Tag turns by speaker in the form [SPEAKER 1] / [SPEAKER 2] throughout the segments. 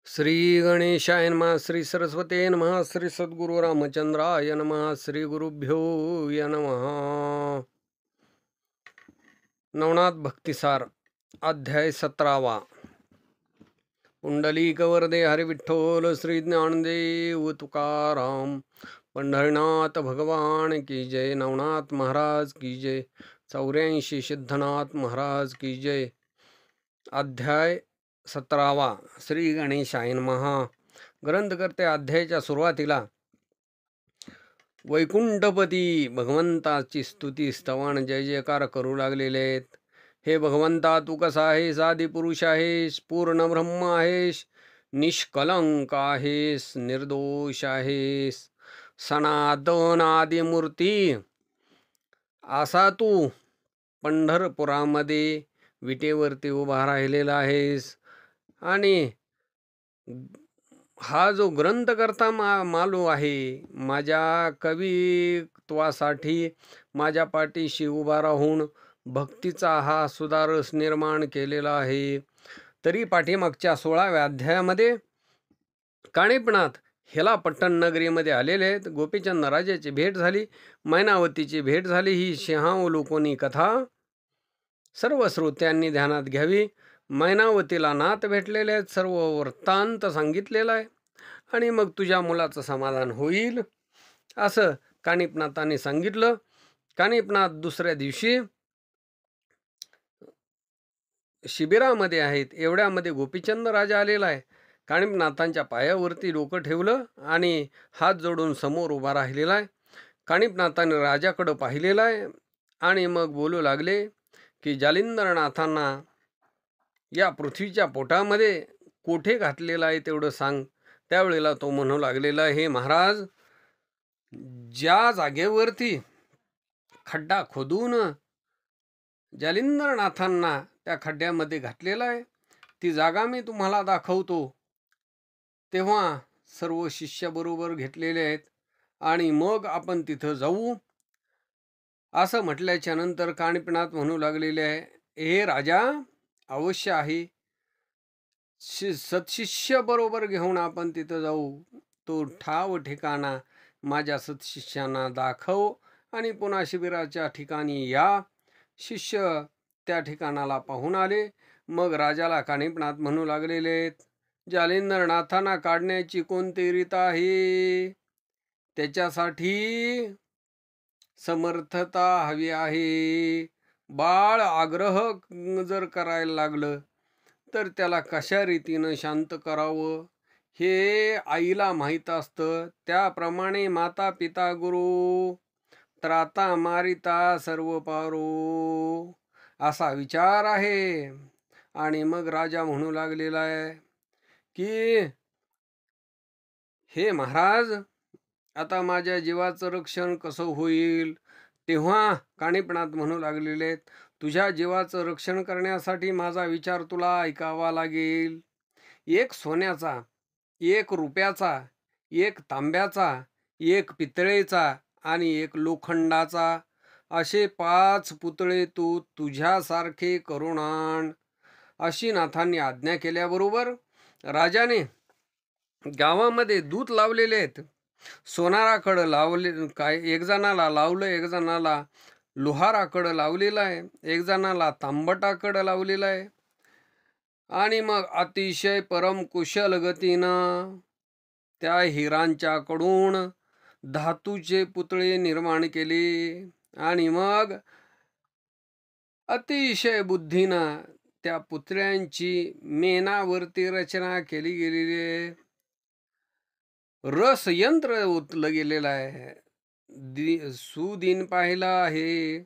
[SPEAKER 1] श्री गणेशाय नमः, श्री सरस्वते नमः, श्री सद्गुरु रामचंद्राय नमः, श्री गुरुभ्यो नमः. नवनाथ भक्तिसार अध्याय 17. पुंडलिक वरदे हरि विठ्ठल श्री ज्ञानदेव तुकाराम. पंढरीनाथ भगवान की जय. नवनाथ महाराज की जय. 84 सिद्धनाथ महाराज की जय. अध्याय 17. श्री गणेशाय नमः. ग्रंथकर्ते अध्यायाच्या सुरुवातीला वैकुंठपती भगवंताची स्तुती स्तवन जय जयकार करू लागलेले आहेत. हे भगवंता, तू कसा आहेस? आदि पुरुष आहेस, पूर्ण ब्रह्म आहेस, निष्कलंक आहेस, निर्दोष आहेस, सनातन आदिमूर्ती असा तू पंढरपुरामध्ये विटेवरती उभा राहिलेला आहेस. आणि हा जो ग्रंथकर्ता मालू आहे, माझ्या कवित्वासाठी माझ्या पाठीशी उभा राहून भक्तीचा हा सुधारस निर्माण केलेला आहे. तरी पाठीमागच्या 16व्या अध्यायामध्ये काणिपनाथ हेलापट्टण नगरीमध्ये आलेले आहेत. गोपीचंद राजाची भेट झाली, मैनावतीची भेट झाली. ही सिंहावलोकनी कथा सर्व श्रोत्यांनी ध्यानात घ्यावी. मैनावतीला नाथ भेटलेले आहेत, सर्व वृत्तांत सांगितलेला आहे, आणि मग तुझ्या मुलाचं समाधान होईल असं काणिपनाथांनी सांगितलं. काणिपनाथ दुसऱ्या दिवशी शिबिरामध्ये आहेत. एवढ्यामध्ये गोपीचंद राजा आलेला आहे. काणिपनाथांच्या पायावरती डोकं ठेवलं आणि हात जोडून समोर उभा राहिलेला आहे. काणिपनाथांनी राजाकडं पाहिलेलं आहे आणि मग बोलू लागले की जालिंदरनाथांना या पृथ्वीच्या पोटामध्ये कोठे घातलेलं आहे तेवढं सांग. त्यावेळेला तो म्हणू लागलेला, हे महाराज, ज्या जागेवरती खड्डा खोदून जालिंदरनाथांना त्या खड्ड्यामध्ये घातलेला आहे ती जागा मी तुम्हाला दाखवतो. तेव्हा सर्व शिष्य बरोबर घेतलेले आहेत आणि मग आपण तिथं जाऊ असं म्हटल्याच्या नंतर काणिपनाथ म्हणू लागलेले आहे, हे राजा, अवश्य आहे. सत्शिष्य बरोबर घेऊन आपण तिथं जाऊ. तो ठाव ठिकाणा माझ्या सत्शिष्यांना दाखव आणि पुन्हा शिबिराच्या ठिकाणी या. शिष्य त्या ठिकाणाला पाहून आले. मग राजाला काणिपनाथ म्हणू लागलेले, जालिंदरनाथांना काढण्याची कोणती रीत आहे? त्याच्यासाठी समर्थता हवी आहे. बाळ आग्रह जर करायला लागलं तर त्याला कशा रीतीनं शांत करावं हे आईला माहीत असतं. त्याप्रमाणे माता पिता गुरु त्राता मारिता सर्व पारो असा विचार आहे. आणि मग राजा म्हणू लागलेला आहे की हे महाराज, आता माझ्या जीवाचं रक्षण कसं होईल? तेव्हा काणिपनाथ म्हणू लागलेले, तुझ्या जीवाचं रक्षण करण्यासाठी माझा विचार तुला ऐकावा लागेल. एक सोन्याचा, एक रुपयाचा, एक तांब्याचा, एक पितळेचा आणि एक लोखंडाचा असे 5 पुतळे तू तुझ्यासारखे करून आण. अशी नाथांनी आज्ञा केल्याबरोबर राजाने गावामध्ये दूत लावलेले आहेत. सोनाराकडं लावले, एक जणाला लावलं, एक जणाला लोहाराकडं लावलेलं आहे, एक जणाला तांबटाकडं लावलेलं आहे. आणि मग अतिशय परमकुशल गतीनं त्या हिरांच्याकडून धातूचे पुतळे निर्माण केले आणि मग अतिशय बुद्धीनं त्या पुतळ्यांची मेणावरती रचना केली गेलेली आहे. रसयंत्र ओतलं गेलेलं आहे. सुदिन पाहिला आहे,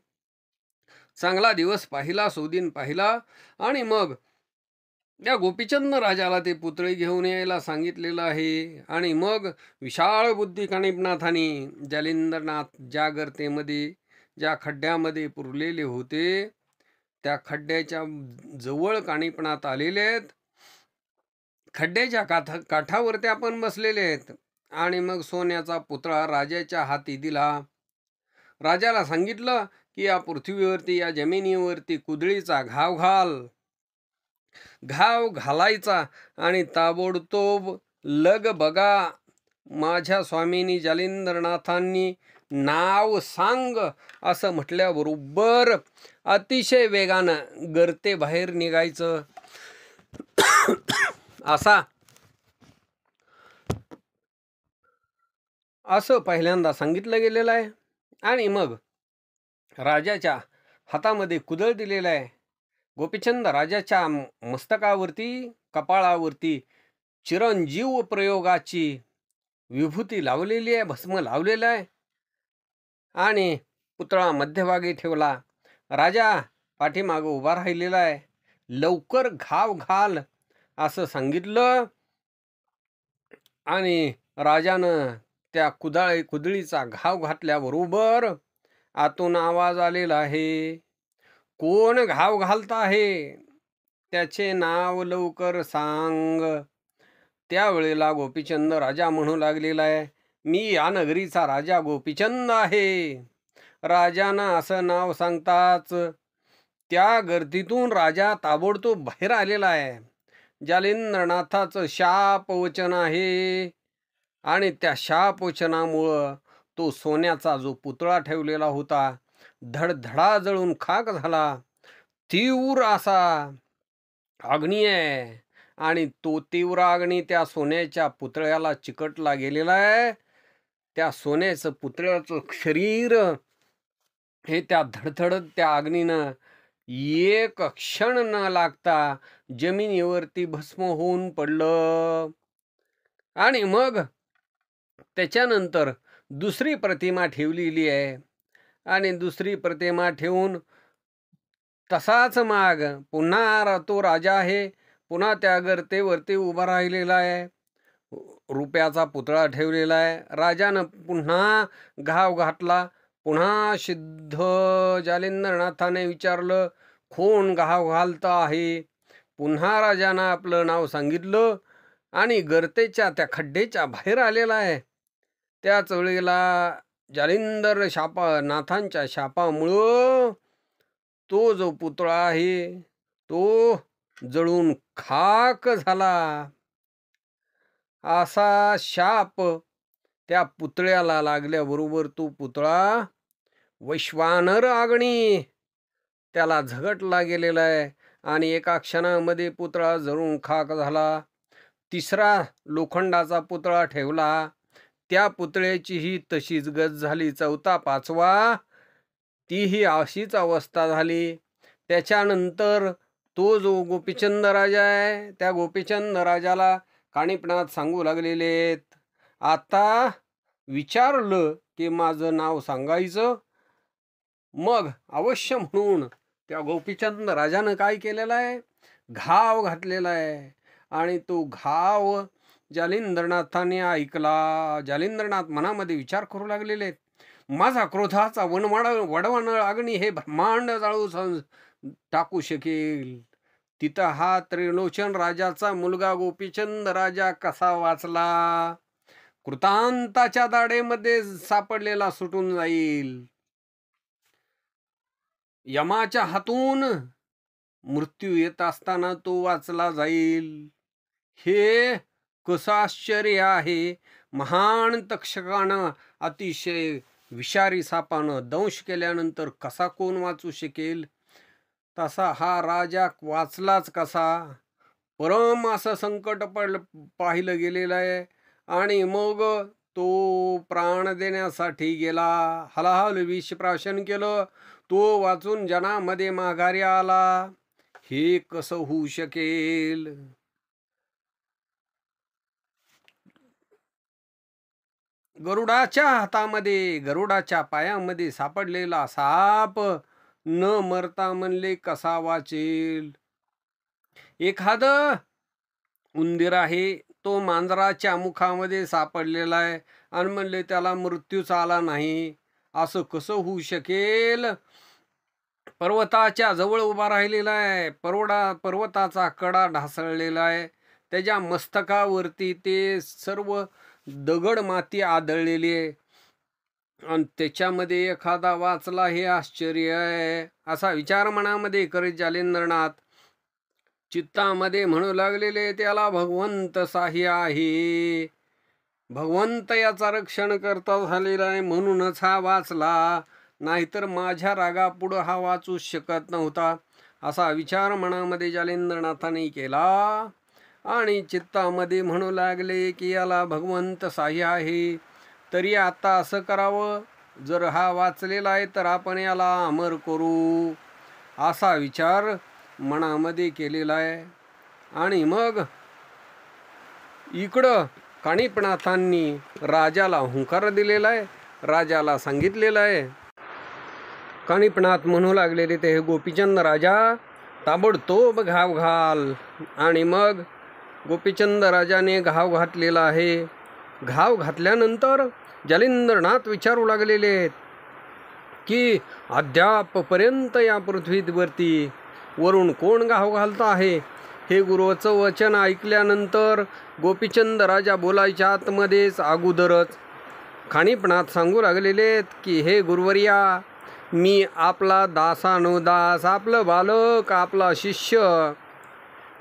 [SPEAKER 1] चांगला दिवस पाहिला, सुदिन पाहिला. आणि मग या गोपीचंद राजाला ते पुतळे घेऊन यायला सांगितलेलं आहे. आणि मग विशाळ बुद्धी काणिपनाथांनी जालिंदरनाथ ज्या गर्तेमध्ये, ज्या खड्ड्यामध्ये पुरलेले होते, त्या खड्ड्याच्या जवळ काणिपनाथ आलेले आहेत. खड्ड्याच्या काठावरती आपण बसलेले आहेत. आणि मग सोन्याचा पुतळा राजाच्या हाती दिला. राजाला सांगितलं की या पृथ्वीवरती, या जमिनीवरती कुदळीचा घाव घाल. घाव घालायचा आणि ताबडतोब लग बघा. माझ्या स्वामींनी जालिंदरनाथांनी नाव सांग असं म्हटल्याबरोबर अतिशय वेगानं गर्ते बाहेर निघायचं असं पहिल्यांदा सांगितलं गेलेलं आहे. आणि मग राजाच्या हातामध्ये कुदळ दिलेला आहे. गोपीचंद राजाच्या मस्तकावरती कपाळावरती चिरंजीव प्रयोगाची विभूती लावलेली आहे, भस्म लावलेलं आहे. आणि पुतळा मध्यभागी ठेवला. राजा पाठीमागं उभा राहिलेला आहे. लवकर घाव घाल असं सांगितलं. आणि राजानं त्या कुदळीचा घाव घातल्याबरोबर आतून आवाज आलेला आहे, कोण घाव घालत आहे, त्याचे नाव लवकर सांग. त्यावेळेला गोपीचंद राजा म्हणू लागलेला आहे, मी या नगरीचा राजा गोपीचंद आहे. राजानं असं नाव सांगताच त्या गर्दीतून राजा ताबडतोब बाहेर आलेला आहे. जालिंद्रनाथाचं शापवचन आहे. आणि त्या शापवचनामुळं तो सोन्याचा जो पुतळा ठेवलेला होता धडधडा जळून खाक झाला. तीव्र असा अग्नी आहे आणि तो तीव्र अग्नी त्या सोन्याच्या पुतळ्याला चिकटला गेलेला आहे. त्या सोन्याचं पुतळ्याचं शरीर हे त्या धडधडत त्या अग्नीनं एक क्षण न लागता जमिनीवरती भस्म होऊन पडलं. आणि मग त्याच्यानंतर दुसरी प्रतिमा ठेवलेली आहे. आणि दुसरी प्रतिमा ठेवून तसाच माग पुन्हा तो राजा आहे, पुन्हा त्या गर्तेवरती उभा राहिलेला आहे. रुपयाचा पुतळा ठेवलेला आहे. राजानं पुन्हा घाव घातला. पुन्हा सिद्ध जालिंद्रनाथाने विचारलं, कोण घाव घालत आहे. पुन्हा राजानं आपलं नाव सांगितलं आणि गर्तेच्या त्या खड्डेच्या बाहेर आलेला आहे. त्याच वेळेला जालिंदर नाथांच्या शापामुळं तो जो पुतळा आहे तो जळून खाक झाला. असा शाप त्या पुतळ्याला लागल्याबरोबर तो पुतळा वैश्वानर अग्नी त्याला झगटला गेलेला आहे आणि एका क्षणामध्ये पुतळा जळून खाक झाला. तिसरा लोखंडाचा पुतळा ठेवला. त्या पुतळ्याचीही तशीच गत झाली. चौथा पाचवा तीही अशीच अवस्था झाली. त्याच्यानंतर तो जो गोपीचंद राजा आहे त्या गोपीचंद राजाला काणिपणात सांगू लागलेले, आता विचारलं की माझं नाव सांगायचं. मग अवश्य म्हणून त्या गोपीचंद राजानं काय केलेलं आहे, घाव घातलेला आहे. आणि तो घाव जालिंद्रनाथाने ऐकला. जालिंद्रनाथ मनामध्ये विचार करू लागलेले, माझा क्रोधाचा वडवण अग्नी हे ब्रह्मांड जाळू टाकू शकेल. तिथं हा त्रिलोचन राजाचा मुलगा गोपीचंद राजा कसा वाचला, कृतांताच्या दाढेमध्ये सापडलेला सुटून जाईल. यमाच्या हातून मृत्यू येत असताना तो वाचला जाईल. हे कसं आश्चर्य आहे. महान तक्षकानं अतिशय विषारी सापानं दंश केल्यानंतर कसा कोण वाचू शकेल. तसा हा राजा वाचलाच कसा. परम असं संकट पाहिलं गेलेलं आहे. आणि मग तो प्राण देण्यासाठी गेला. हलाहल विष प्राशन केलं. तो वाचून जनामध्ये माघारी आला. हे कसं होऊ शकेल. गरुडाच्या हातामध्ये गरुडाच्या पायामध्ये सापडलेला साप न मरता म्हणले कसा वाचेल. एखाद उंदीर आहे तो मांजराच्या मुखामध्ये सापडलेला आहे आणि म्हणले त्याला मृत्यूच आला नाही. असं कसं होऊ शकेल. पर्वताच्या जवळ उभा राहिलेला आहे. पर्वताचा कडा ढासळलेला आहे. त्याच्या मस्तकावरती ते सर्व दगड माती आदळलेली आहे आणि त्याच्यामध्ये एखादा वाचला हे आश्चर्य आहे. असा विचार मनामध्ये करीत जालिंद्रनाथ चित्तामध्ये म्हणू लागलेले त्याला भगवंत साह्य आहे. भगवंत याचा रक्षण करता झालेला आहे म्हणूनच हा वाचला, नाहीतर माझ्या रागापुढं हा वाचूच शकत नव्हता. असा विचार मनामध्ये जालिंद्रनाथाने केला आणि चित्तामध्ये म्हणू लागले की याला भगवंत साह्य आहे. तरी आता असं करावं, जर हा वाचलेला आहे तर आपण याला अमर करू, असा विचार मनामध्ये केलेला आहे. आणि मग इकडं काणिपनाथांनी राजाला हुंकार दिलेला आहे, राजाला सांगितलेलं आहे. काणिपनाथ म्हणू लागलेले ते, हे गोपीचंद राजा ताबडतोब घाव घाल. आणि मग गोपीचंद राजाने घाव घातलेला आहे. घाव घातल्यानंतर जालिंद्रनाथ विचारू लागलेले की अद्यापपर्यंत या पृथ्वीवरती वरून कोण घाव घालता आहे. हे गुरुचं वचन ऐकल्यानंतर गोपीचंद राजा बोलायच्या आतमध्येच अगोदरच काणिपनाथ सांगू लागलेले की हे गुरुवर्या, मी आपला दासानुदास, आपलं बालक, आपला शिष्य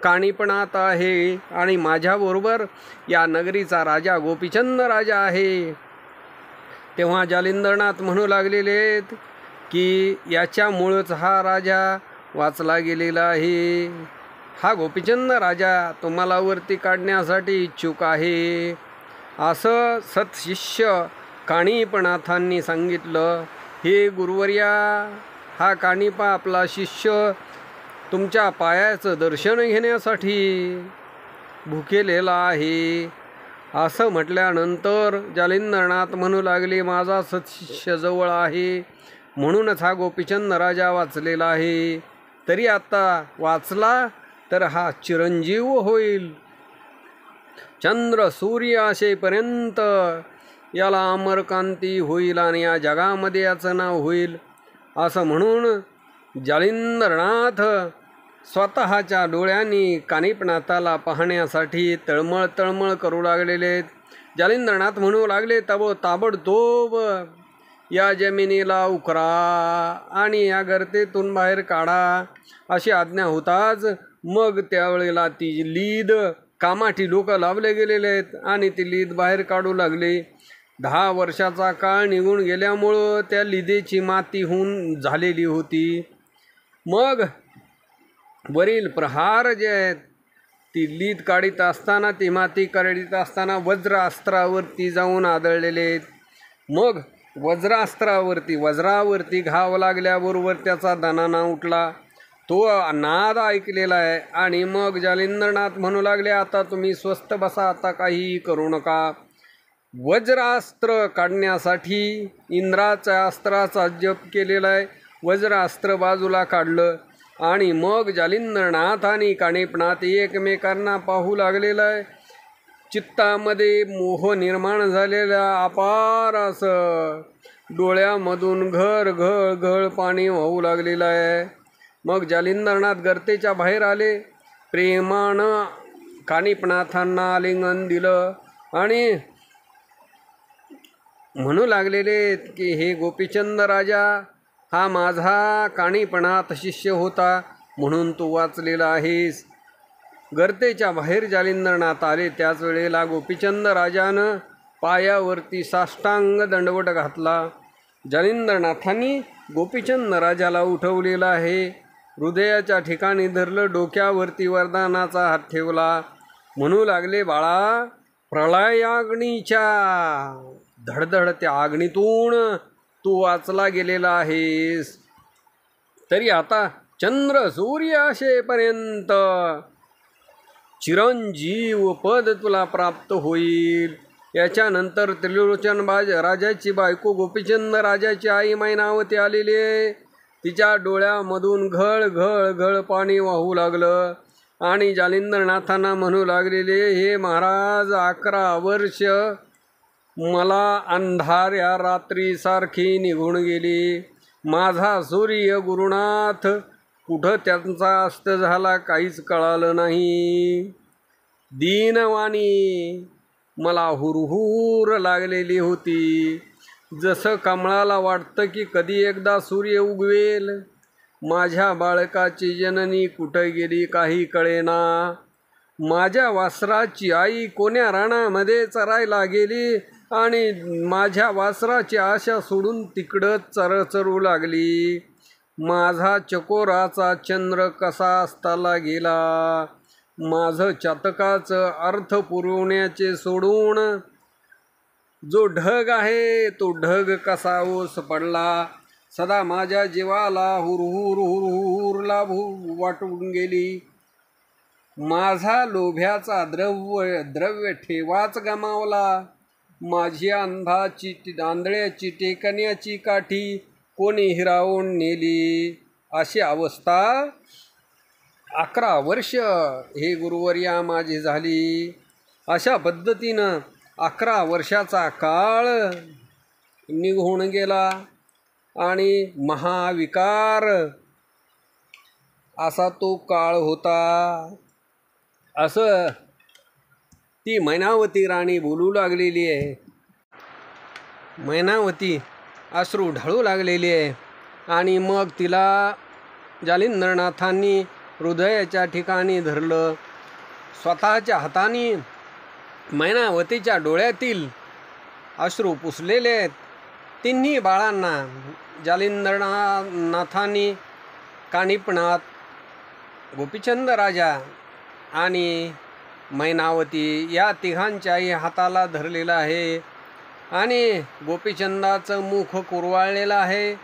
[SPEAKER 1] काणिपनाथ आहे आणि माझ्याबरोबर या नगरीचा राजा गोपीचंद राजा आहे. तेव्हा जालिंद्रनाथ म्हणू लागलेले की याच्यामुळंच हा राजा वाचला गेलेला आहे. हा गोपीचंद राजा तुम्हाला वरती काढण्यासाठी इच्छुक आहे, असं सत्शिष्य काणिपनाथांनी सांगितलं. हे गुरुवर्या, हा काणिपा आपला शिष्य तुमच्या पायाचं दर्शन घेण्यासाठी भुकेलेला आहे. असं म्हटल्यानंतर जालिंद्रनाथ म्हणू लागले, माझा सत्शिष्य जवळ आहे म्हणूनच हा गोपीचंद राजा वाचलेला आहे. तरी आता वाचला तर हा चिरंजीव होईल, चंद्र सूर्य असेपर्यंत याला अमरकांती होईल आणि या जगामध्ये याचं नाव होईल. असं म्हणून जालिंद्रनाथ स्वतःच्या डोळ्यांनी काणिपनाथाला पाहण्यासाठी तळमळ तळमळ करू लागलेले. जालिंद्रनाथ म्हणू लागले, ताबडतोब या जमिनीला उकरा आणि या गर्तेतून बाहेर काढा, अशी आज्ञा होताच मग त्यावेळेला ती लीद, कामाठी डोकं लावले गेलेले आहेत आणि ती लीद बाहेर काढू लागले. 10 वर्षाचा काळ निघून गेल्यामुळं त्या लिदेची माती होऊन झालेली होती. मग वरील प्रहार जे आहेत ती लीद काढीत असताना, ती माती काढीत असताना वज्रास्त्रावरती जाऊन आदळलेले आहेत. मग वज्रावरती घाव लागल्याबरोबर त्याचा दणाणा उठला, तो नाद ऐकलेला आहे. आणि मग जालिंद्रनाथ म्हणू लागले, आता तुम्ही स्वस्थ बसा, आता काहीही करू नका. वज्रास्त्र काढण्यासाठी इंद्राच्या अस्त्राचा जप केलेला आहे. वज्रास्त्र बाजूला काढलं आणि मग जालिंद्रनाथ आणि काणिपनाथ एकमेकांना पाहू लागलेला आहे. चित्तामध्ये मोह निर्माण झालेला अपार असं डोळ्यामधून घळ घळ पाणी वाहू लागलेलं आहे. मग जालिंद्रनाथ गर्तेच्या बाहेर आले, प्रेमानं काणिपनाथांना आलिंगन दिलं आणि म्हणू लागलेले की हे गोपीचंद राजा, हा माझा काणिपनाथ शिष्य होता म्हणून तू वाचलेला आहेस. गर्तेच्या बाहेर जालिंद्रनाथ आले. त्याच वेळेला गोपीचंद राजानं पायावरती साष्टांग दंडवट घातला. जालिंद्रनाथांनी गोपीचंद राजाला उठवलेला आहे, हृदयाच्या ठिकाणी धरलं, डोक्यावरती वरदानाचा हात ठेवला. म्हणू लागले, बाळा, प्रलयाग्नीच्या धडधडत्या अग्नीतून तू वाचला गेलेला आहेस. तरी आता चंद्र सूर्य असेपर्यंत चिरंजीव पद तुला प्राप्त होईल. याच्यानंतर त्रिलोचन राजाची बायको गोपीचंद राजाची आई मैनावती आलेली आहे. तिच्या डोळ्यामधून घळ घळ पाणी वाहू लागलं आणि जालिंद्रनाथांना म्हणू लागलेले, हे महाराज, 11 वर्ष मला अंधाऱ्या रात्रीसारखी निघून गेली. माझा सूर्य गुरुनाथ कुठं त्यांचा अस्त झाला काहीच कळालं नाही. दीनवाणी मला हुरहुर लागलेली होती. जसं कमळाला वाटतं की कधी एकदा सूर्य उगवेल, माझ्या बाळकाची जननी कुठे गेली काही कळेना. माझ्या वासराची आई कोण्या रानामध्ये चरायला गेली आणि माझ्या वासराची आशा सोडून तिकडंच चरू लागली. माझा चकोराचा चंद्र कसा असताला गेला. माझं चातकाचं अर्थ पुरवण्याचे सोडून जो ढग आहे तो ढग कसा ओस पडला. सदा माझ्या जीवाला हुरहुर हुरहुर वाटून गेली. माझा लोभ्याचा द्रव्य ठेवाच गमावला. माझी आंधळ्याची टेकण्याची काठी कोणी हिरावून नेली. अशी अवस्था 11 वर्ष हे गुरुवर्या माझी झाली. अशा पद्धतीनं 11 वर्षाचा काळ निघून गेला आणि महाविकार असा तो काळ होता. असं ती मैनावती राणी बोलू लागलेली आहे. मैनावती अश्रू ढाळू लागलेली आहे आणि मग तिला जालिंदरनाथांनी हृदयाच्या ठिकाणी धरलं. स्वतःच्या हाताने मैनावतीच्या डोळ्यातील अश्रू पुसलेले आहेत. तिन्ही बाळांना जालिंदरनाथांनी कानिपणात गोपीचंद राजा आणि मैनावती या तिघांच्याही हाताला धरलेलं आहे आणि गोपीचंदाचं मुख कुरवाळलेलं आहे.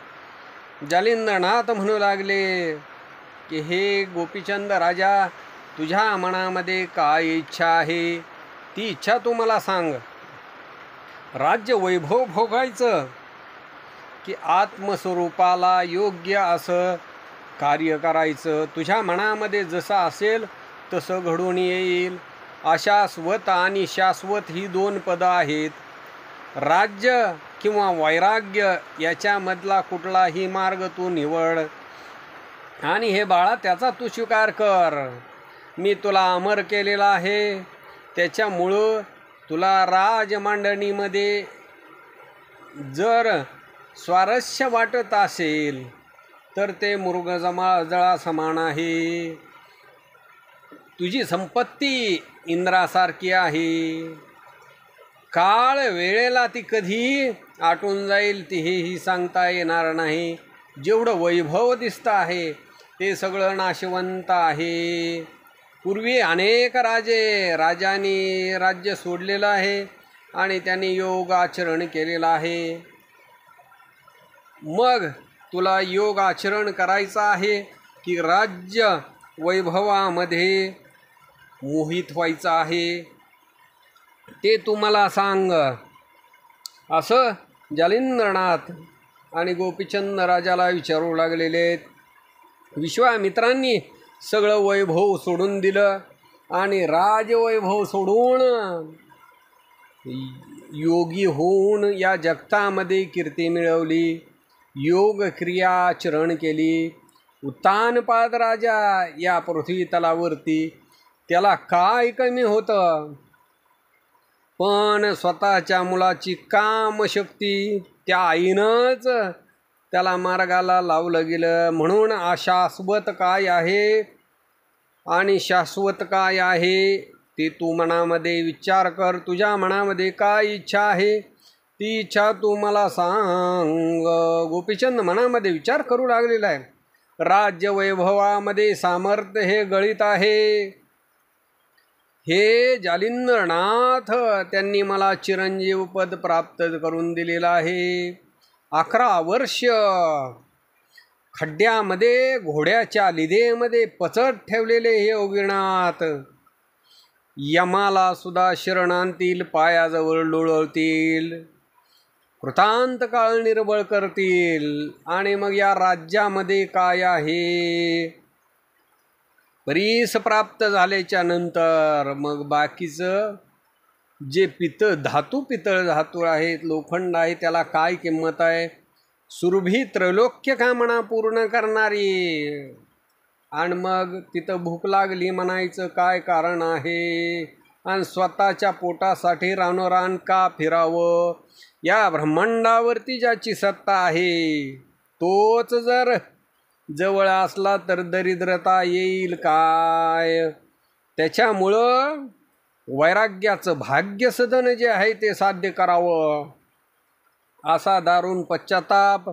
[SPEAKER 1] जालिंदरनाथ म्हणू लागले की हे गोपीचंद राजा, तुझ्या मनामध्ये काय इच्छा आहे ती इच्छा तू मला सांग. राज्य वैभव भोगायचं की आत्मस्वरूपाला योग्य असं कार्य करायचं. तुझ्या मनामध्ये जसं असेल तसं घडून येईल. अशाश्वत आणि शाश्वत ही 2 पदं आहेत. राज्य किंवा वैराग्य याच्यामधला कुठलाही मार्ग तू निवड आणि हे बाळा त्याचा तू स्वीकार कर. मी तुला अमर केलेला आहे. त्याच्यामुळं तुला राजमांडणीमध्ये जर स्वारस्य वाटत असेल तर ते मृगजळा समान आहे. तुझी संपत्ती इंद्रासारखी आहे. काळ वेळेला ती कधी आटून जाईल हेही सांगता येणार नाही. जेवढं वैभव दिसतं आहे ते सगळं नाशवंत आहे. पूर्वी अनेक राजांनी राज्य सोडलेलं आहे आणि त्यांनी योग आचरण केलेलं आहे. मग तुला योग आचरण करायचं आहे की राज्य वैभवामध्ये मोहित व्हायचं आहे ते तू मला सांग. असं जालिंदरनाथ आणि गोपीचंद राजाला विचारू लागलेले. विश्वामित्रांनी सगळं वैभव सोडून दिलं आणि राजवैभव सोडून योगी होऊन या जगतामध्ये कीर्ती मिळवली. योग क्रियाचरण केली. उत्तानपाद राजा या पृथ्वी तलावरती त्याला काय कमी होतं, पण स्वतःच्या मुलाची कामशक्ती त्या आईनंच त्याला मार्गाला लावलं गेलं. म्हणून अशाश्वत काय आहे आणि शाश्वत काय आहे ते तू मनामध्ये विचार कर. तुझ्या मनामध्ये काय इच्छा आहे ती इच्छा तू मला सांग. गोपीचंद मनामध्ये विचार करू लागलेला आहे. राज्य वैभवामध्ये सामर्थ्य हे गळीत आहे. हे जालिंदरनाथ त्यांनी मला चिरंजीव पद प्राप्त करून दिलेलं आहे. 11 वर्ष खड्ड्यामध्ये घोड्याच्या लिदेमध्ये पचट ठेवलेले हे योगीनाथ यमाला सुद्धा शरण आणतील, पायाजवळ लोळवतील, कृतांत काळ निर्बळ करतील. आणि मग या राज्यामध्ये काय आहे, परीस प्राप्त झाल्याच्या नंतर मग बाकीचं जे पितळ धातू आहेत, लोखंड आहे, त्याला काय किंमत आहे. सुरभी त्रैलोक्य कामना पूर्ण करणारी. आणि मग तिथं भूक लागली म्हणायचं काय कारण आहे. आणि स्वतःच्या पोटासाठी रानोरान का फिरावं. या ब्रह्मांडावरती ज्याची सत्ता आहे तोच जर जवळ असला तर दरिद्रता येईल काय. त्याच्यामुळं वैराग्याचं भाग्य सदन जे आहे ते साध्य करावं असा दारुण पश्चाताप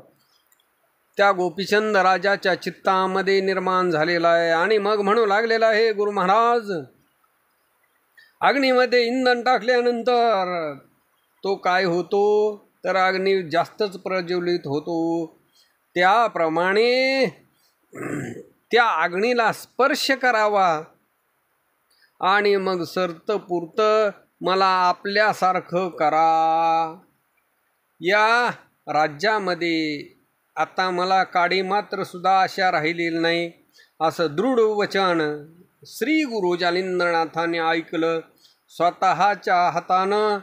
[SPEAKER 1] त्या गोपीचंद राजाच्या चित्तामध्ये निर्माण झालेला आहे. आणि मग म्हणू लागलेला आहे, गुरु महाराज, अग्नीमध्ये इंधन टाकल्यानंतर तो काय होतो तर अग्नी जास्तच प्रज्वलित होतो. त्याप्रमाणे त्या अग्नीला स्पर्श करावा आणि मग सरतपुरतं मला आपल्यासारखं करा. या राज्यामध्ये आता मला काडी मात्र सुद्धा आशा राहिलेली नाही, असं दृढ वचन श्री गुरु जालिंद्रनाथाने ऐकलं. स्वतःच्या हातानं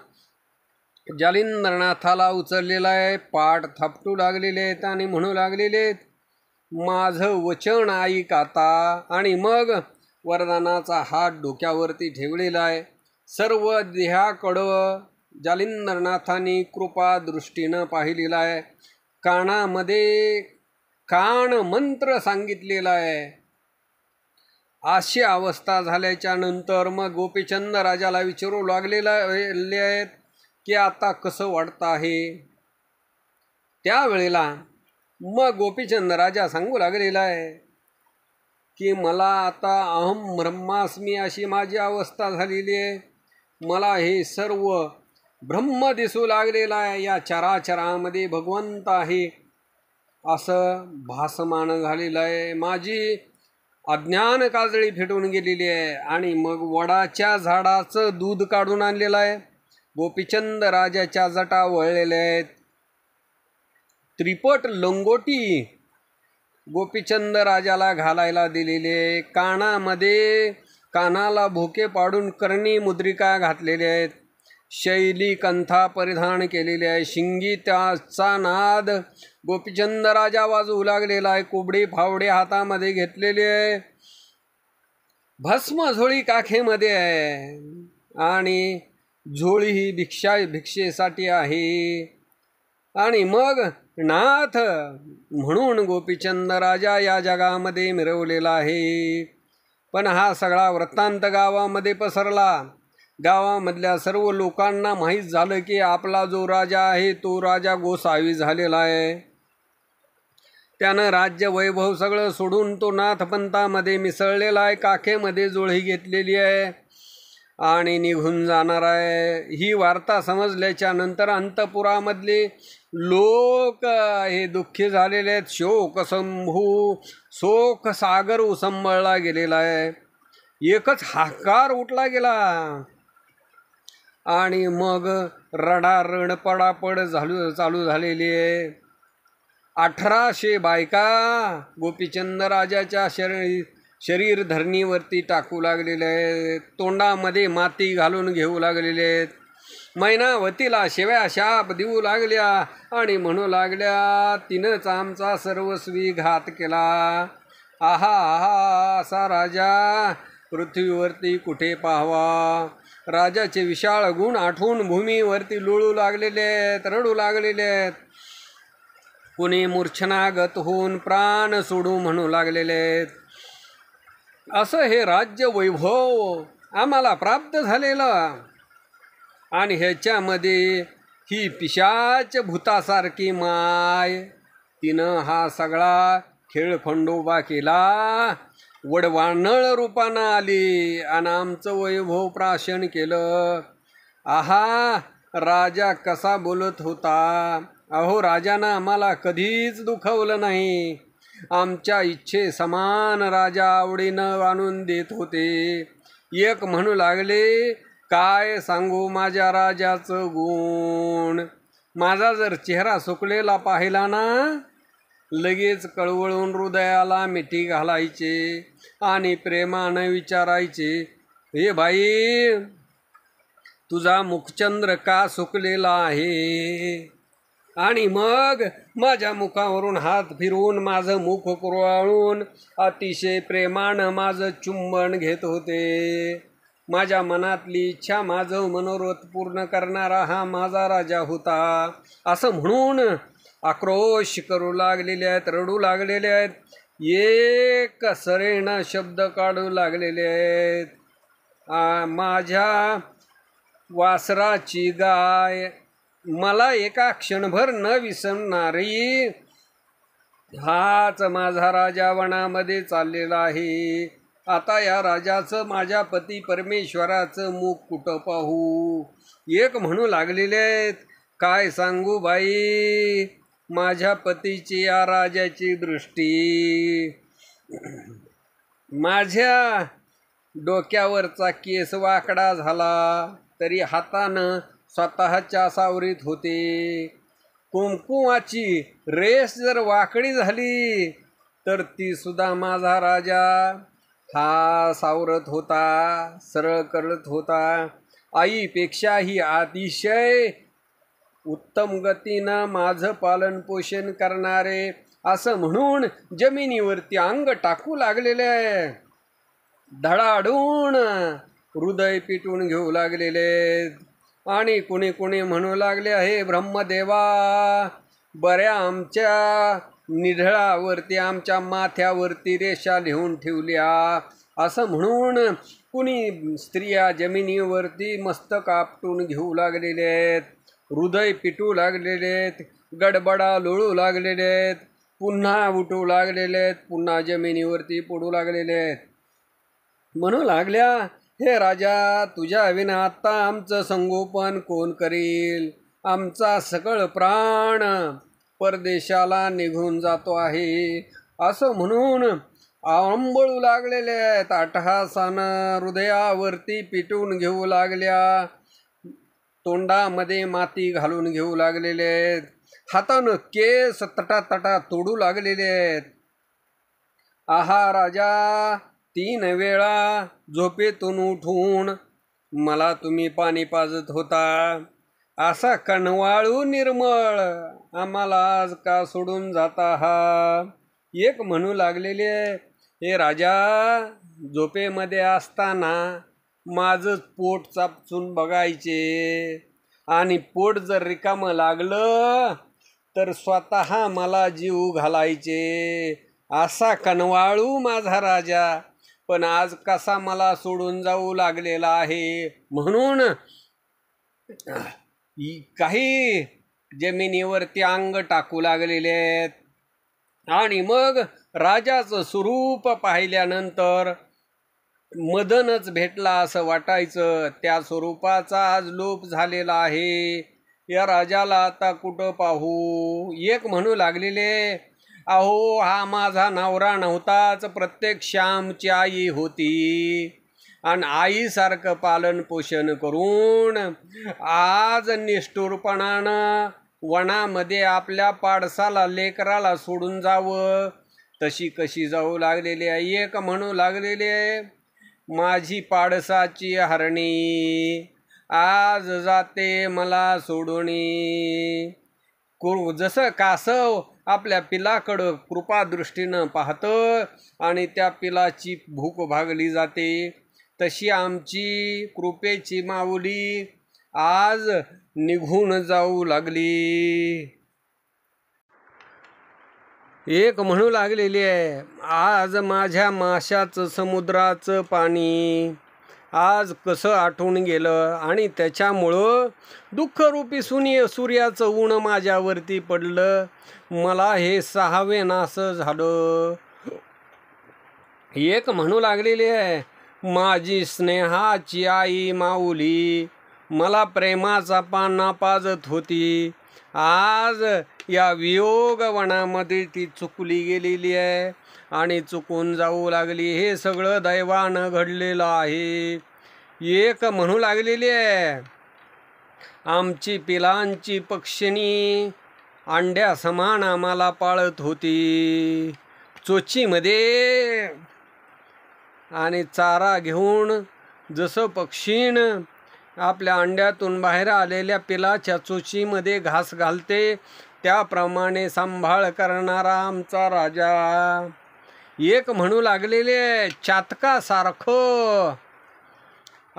[SPEAKER 1] जालिंद्रनाथाला उचललेला आहे, पाठ थापटू लागलेले आहेत आणि म्हणू लागलेले आहेत, माझं वचन ऐक आता. आणि मग वरदानाचा हात डोक्यावरती ठेवलेला आहे. सर्व देहाकडं जालिंद्रनाथांनी कृपा दृष्टीनं पाहिलेला आहे. कानामध्ये कान मंत्र सांगितलेला आहे. अशी अवस्था झाल्याच्या नंतर मग गोपीचंद राजाला विचारू लागलेले आहेत की आता कसं वाटतं आहे. त्यावेळेला मग गोपीचंद राजा सांगू लागलेला आहे की मला आता अहम ब्रह्मास्मी अशी माझी अवस्था झालेली आहे. मला हे सर्व ब्रह्म दिसू लागलेला आहे. या चराचरामध्ये भगवंत आहे असं भासमान झालेलं आहे. माझी अज्ञान काजळी फेटून गेलेली आहे. आणि मग वडाच्या झाडाचं दूध काढून आणलेलं आहे. गोपीचंद राजाच्या जटा वळलेल्या आहेत. त्रिपट लंगोटी गोपीचंद राजाला घालायला दिलेले. कानामध्ये कानाला भोके पाडून कर्णी मुद्रिका घातलेल्या आहेत. शैली कंथा परिधान केलेली आहे. शिंगी त्याचा नाद गोपीचंद राजा वाजवू लागलेला आहे. कुबडी फावडे हातामध्ये घेतलेले आहे. भस्म झोळी काखेमध्ये आहे आणि झोळी ही भिक्षेसाठी आहे. आणि मग नाथ म्हणून गोपीचंद राजा या जगामध्ये मिरवलेला आहे. पण हा सगळा वृत्तांत गावामध्ये पसरला. गावामधल्या सर्व लोकांना माहीत झालं की आपला जो राजा आहे तो राजा गोसावी झालेला आहे. त्यानं राज्य वैभव सगळं सोडून तो नाथपंथामध्ये मिसळलेला आहे. काखेमध्ये जोळी घेतलेली आहे आणि निघून जाणार आहे. ही वार्ता समजल्याच्या नंतर अंतपुरामधले लोक हे दुःखी झालेले आहेत. शोकसंभू शोक सागर उसंबळला गेलेला आहे. एकच हाकार उठला गेला आणि मग रडारड पडापड चालू झालेली आहे. 1800 बायका गोपीचंद राजाच्या शरीर धरणीवरती टाकू लागलेले आहेत. तोंडामध्ये माती घालून घेऊ लागलेले आहेत. मैनावतीला शिव्या शाप देऊ लागल्या आणि म्हणू लागल्या, तिनंच आमचा सर्वस्वी घात केला. आहा आहा, असा राजा पृथ्वीवरती कुठे पाहावा. राजाचे विशाळ गुण आठवून भूमीवरती लोळू लागलेले आहेत, रडू लागलेले आहेत. कुणी मूर्छनागत होऊन प्राण सोडू म्हणू लागलेले आहेत. असं हे राज्य वैभव आम्हाला प्राप्त झालेलं आणि ह्याच्यामध्ये ही पिशाच भूतासारखी माय, तिनं हा सगळा खेळखंडोबा केला. वडवानळ रूपानं आली आणि आमचं वैभव प्राशन केलं. आहा, राजा कसा बोलत होता. अहो, राजानं आम्हाला कधीच दुखवलं नाही. आमच्या इच्छे समान राजा आवडीनं आणून देत होते. एक म्हणू लागले, काय सांगू माझ्या राजाचं गुण. माझा जर चेहरा सुकलेला पाहिला ना, लगेच कळवळून हृदयाला मिठी घालायचे आणि प्रेमानं विचारायचे, हे बाई, तुझा मुखचंद्र का सुकलेला आहे. आणि मग माझ्या मुखावरून हात फिरवून माझं मुख कुरवाळून अतिशय प्रेमानं माझं चुंबन घेत होते. माझ्या मनातली इच्छा, माझं मनोरथ पूर्ण करणारा हा माझा राजा होता. असं म्हणून आक्रोश करू लागलेले आहेत, रडू लागलेले आहेत. एक सरेण शब्द काढू लागलेले आहेत. माझ्या वासराची गाय मला एका क्षणभर न विसरणारी, हाच माझा राजा वनामध्ये चाललेला आहे. आता या राजाचं माझ्या पती परमेश्वराचं मुख कुठं पाहू. एक म्हणू लागलेले आहेत, काय सांगू बाई माझ्या पतीची या राजाची दृष्टी. माझ्या डोक्यावरचा केस वाकडा झाला तरी हातानं स्वतःच्या सावरीत होते. कुंकुमाची रेस जर वाकडी झाली तर ती सुद्धा माझा राजा हा सावरत होता, सरळ करत होता. आईपेक्षाही अतिशय उत्तम गतीनं माझं पालन पोषण करणारे, असं म्हणून जमिनीवरती अंग टाकू लागलेले, धडाडून हृदय पिटून घेऊ लागलेले. आणि कुणी कुणी म्हणू लागले, हे ब्रह्मदेवा, बऱ्या आमच्या निढळावरती आमच्या माथ्यावरती रेषा लिहून ठेवल्या. असं म्हणून कुणी स्त्रिया जमिनीवरती मस्तक आपटून घेऊ लागलेले आहेत, हृदय पिटू लागलेले आहेत, गडबडा लोळू लागलेले आहेत, पुन्हा उठू लागलेले आहेत, पुन्हा जमिनीवरती पडू लागलेले आहेत. म्हणू लागल्या, हे राजा, तुझ्या विना आता आमचं संगोपन कोण करील. आमचा सकळ प्राण परदेशाला निघून जातो आहे. असं म्हणून आंबळू लागलेले आहेत, अट्टहासानं हृदयावरती पिटून घेऊ लागल्या, तोंडामध्ये माती घालून घेऊ लागलेले आहेत, हातानं केस तटातटा तोडू लागलेले आहेत. आहा राजा, 3 वेळा झोपेतून उठून मला तुम्ही पाणी पाजत होता. असा कणवाळू निर्मळ आम्हाला आज का सोडून जाता हा. एक म्हणू लागलेले, हे राजा, झोपेमध्ये असताना माझं पोट चापचून बघायचे आणि पोट जर रिकामं लागलं तर स्वतः मला जीव घालायचे. असा कणवाळू माझा राजा, पण आज कसा मला सोडून जाऊ लागलेला आहे. म्हणून काही जमिनीवरती अंग टाकू लागलेले आहेत. आणि मग राजाचं स्वरूप पाहिल्यानंतर मदनच भेटला असं वाटायचं. त्या स्वरूपाचा आज लोप झालेला आहे. या राजाला आता कुठं पाहू. एक म्हणू लागलेले, अहो हा माझा नवरा नव्हताच, प्रत्यक्ष आमची आई होती. आणि आईसारखं पालन पोषण करून आज निष्ठुरपणानं वनामध्ये आपल्या पाडसाला लेकराला सोडून जावं, तशी कशी जाऊ लागलेली आहे. एक म्हणू लागलेले, माझी पाडसाची हरणी आज जाते मला सोडूनी. जसं कासव आपल्या पिलाकडं कृपादृष्टीनं पाहतं आणि त्या पिलाची भूक भागली जाते, तशी आमची कृपेची माऊली आज निघून जाऊ लागली. एक म्हणू लागलेली आहे, आज माझ्या माशाचं समुद्राचं पाणी आज कसं आटून गेलं आणि त्याच्यामुळं दुःखरूपी सूर्याचं ऊन माझ्यावरती पडलं. मला हे 6वे नास झालं. एक म्हणू लागलेली आहे, माझी स्नेहाची आई माऊली मला प्रेमाचा पाना पाजत होती. आज या वियोग वनामध्ये ती चुकली गेलेली आहे आणि चुकून जाऊ लागली. हे सगळं दैवानं घडलेलं आहे. एक म्हणू लागलेली आहे, आमची पिलांची पक्षिणी अंड्या समान आम्हाला पाळत होती. चोचीमध्ये आणि चारा घेऊन जसं पक्षीण आपल्या अंड्यातून बाहेर आलेल्या पिलाच्या चोचीमध्ये घास घालते, त्याप्रमाणे सांभाळ करणारा आमचा राजा. एक म्हणू लागलेले, चातकासारखं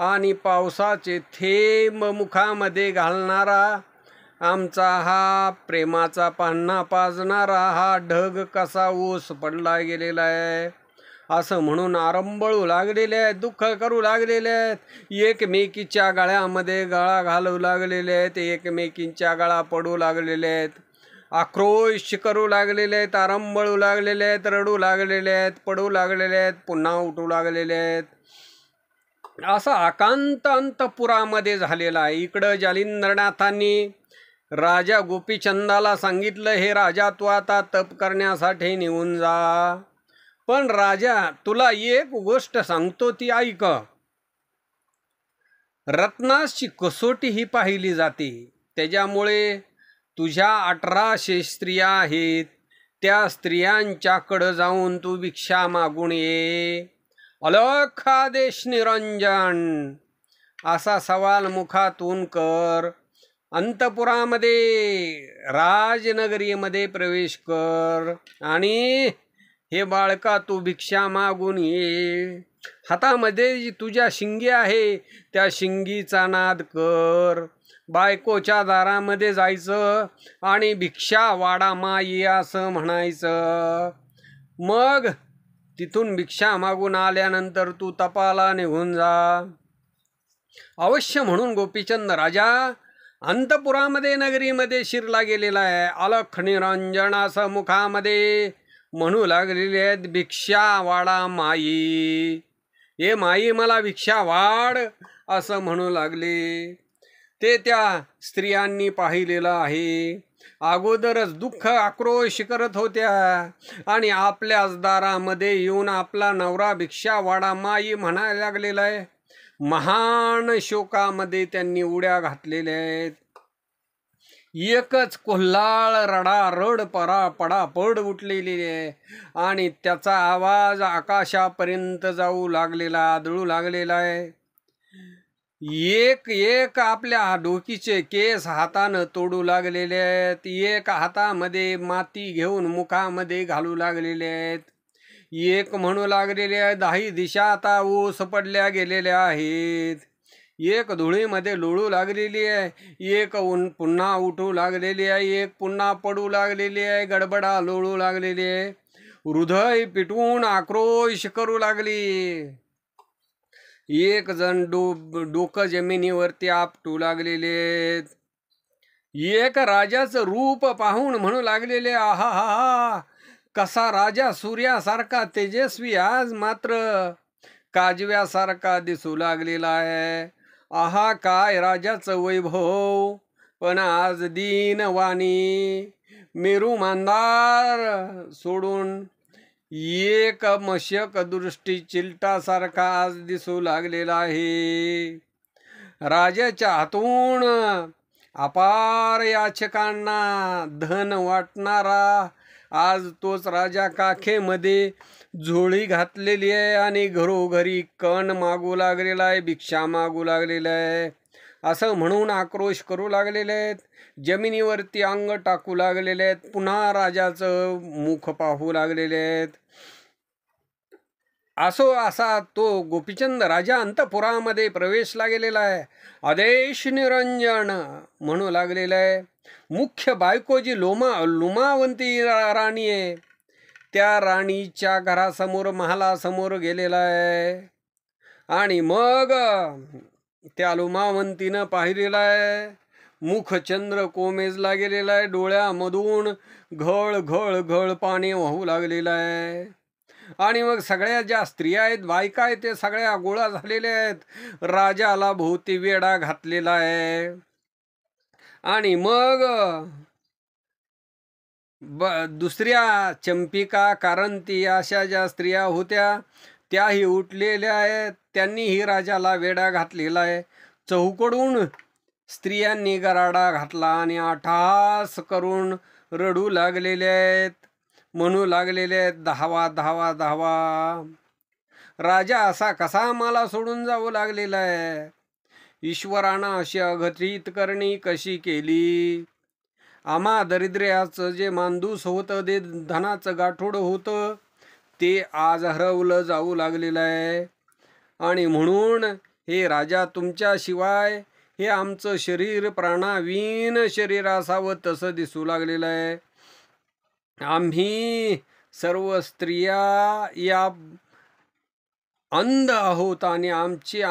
[SPEAKER 1] आणि पावसाचे थेंब मुखामध्ये घालणारा आमचा हा प्रेमाचा पान्हा पाजणारा हा ढग कसा ऊस पडला गेलेला आहे असं म्हणून आरंबळू लागलेले आहेत, दुःख करू लागलेले आहेत, एकमेकीच्या गळ्यामध्ये गळा घालू लागलेले आहेत, एकमेकींच्या गळा पडू लागलेले आहेत, आक्रोश करू लागलेले आहेत, आरंबळू लागलेले आहेत, रडू लागलेले आहेत, पडू लागलेले आहेत, पुन्हा उठू लागलेले आहेत. असा आकांत अंतपुरामध्ये झालेला आहे. इकडं जालिंद्रनाथांनी राजा गोपीचंदाला सांगितलं, हे राजा तू आता तप करण्यासाठी निघून जा. पण राजा तुला एक गोष्ट सांगतो ती ऐक. रत्नाची कसोटी ही पाहिली जाते. त्याच्यामुळे तुझ्या 1800 स्त्रिया आहेत, त्या स्त्रियांच्याकडं जाऊन तू भिक्षा मागून ये. अलख आदेश निरंजन असा सवाल मुखातून कर. अंतपुरामध्ये राजनगरीमध्ये प्रवेश कर आणि हे बाळका तू भिक्षा मागून ये. हातामध्ये जी तुझ्या शिंगी आहे त्या शिंगीचा नाद कर. बायकोच्या दारामध्ये जायचं आणि भिक्षा वाडा माई असं म्हणायचं. मग तिथून भिक्षा मागून आल्यानंतर तू तपाला निघून जा. अवश्य म्हणून गोपीचंद राजा अंतपुरामध्ये नगरीमध्ये शिरला गेलेला आहे. अलख निरंजन असं मुखामध्ये म्हणू लागलेले आहेत, भिक्षा वाडा माई, ये माई मला भिक्षा वाढ असं म्हणू लागले. ते त्या स्त्रियांनी पाहिलेलं आहे. अगोदरच दुःख आक्रोश करत होत्या आणि आपल्याच दारामध्ये येऊन आपला नवरा भिक्षा वाडा माई म्हणायला लागलेला आहे. महान शोकामध्ये त्यांनी उड्या घातलेल्या आहेत. एकच कोल्हाळ रडारड पडापड उठलेली आहे आणि त्याचा आवाज आकाशापर्यंत जाऊ लागलेला, आदळू लागलेला आहे. एक एक आपल्या डोकीचे केस हातानं तोडू लागलेले आहेत. एक हातामध्ये माती घेऊन मुखामध्ये घालू लागलेले आहेत. एक म्हणू लागलेले आहे, 10 दिशा आता ऊस पडल्या गेलेल्या आहेत. एक धुळीमध्ये लोळू लागलेली आहे, एक पुन्हा उठू लागलेली आहे, एक पुन्हा पडू लागलेली आहे, गडबडा लोळू लागलेली आहे, हृदय पिटवून आक्रोश करू लागली. एक जण डोकं जमिनीवरती आपटू लागलेले. एक राजाचं रूप पाहून म्हणू लागलेले, आहा हा हा, कसा राजा सूर्यासारखा तेजस्वी आज मात्र काजव्यासारखा दिसू लागलेला आहे. आहा काय राजाचं वैभव, पण आज दीनवाणी मेरू मांदार सोडून एक मशक दृष्टी चिलटासारखा आज दिसू लागलेला आहे. राजाच्या हातून अपार याचकांना धन वाटणारा आज तोच राजा काखेमध्ये झोळी घातलेली आहे आणि घरोघरी कण मागू लागलेला आहे, भिक्षा मागू लागलेला आहे असं म्हणून आक्रोश करू लागलेले आहेत. जमिनीवरती अंग टाकू लागलेले आहेत. पुन्हा राजाचं मुख पाहू लागलेले आहेत. असो असा तो गोपीचंद राजा अंतपुरामध्ये प्रवेशला गेलेला आहे. आदेश निरंजन म्हणू लागलेला आहे. मुख्य बायको जी लुमावंती राणी आहे त्या राणीच्या घरासमोर महालासमोर गेलेला आहे आणि मग त्या लुमावंतीनं पाहिलेला आहे. मुखचंद्र कोमेजला गेलेला आहे. डोळ्यामधून घळ घळ घळ पाणी वाहू लागलेलं आहे आणि मग सगळ्या ज्या स्त्रिया आहेत, बायका आहेत, ते सगळ्या गोळा झालेल्या आहेत. राजाला भोवती वेढा घातलेला आहे आणि मग दुसऱ्या चंपिका कांती अशा ज्या स्त्रिया होत्या त्याही उठलेल्या आहेत. त्यांनीही राजाला वेढा घातलेला आहे. चहूकडून स्त्रियांनी गराडा घातला आणि आठास करून रडू लागलेले आहेत, म्हणू लागलेले आहेत, धावा धावा धावा. राजा असा कसा मला सोडून जाऊ लागलेला आहे. ईश्वरानं अशी अघटित करणी कशी केली. आम्हा दरिद्र्याचं जे मांदूस होतं, ते धनाचं गाठोड होतं, ते आज हरवलं जाऊ लागलेलं आहे. आणि म्हणून हे राजा तुमच्याशिवाय हे आमचं शरीर प्राणाविन शरीर असावं तसं दिसू लागलेलं आहे. आम्ही सर्व स्त्रिया या अंध आहोत आणि आमची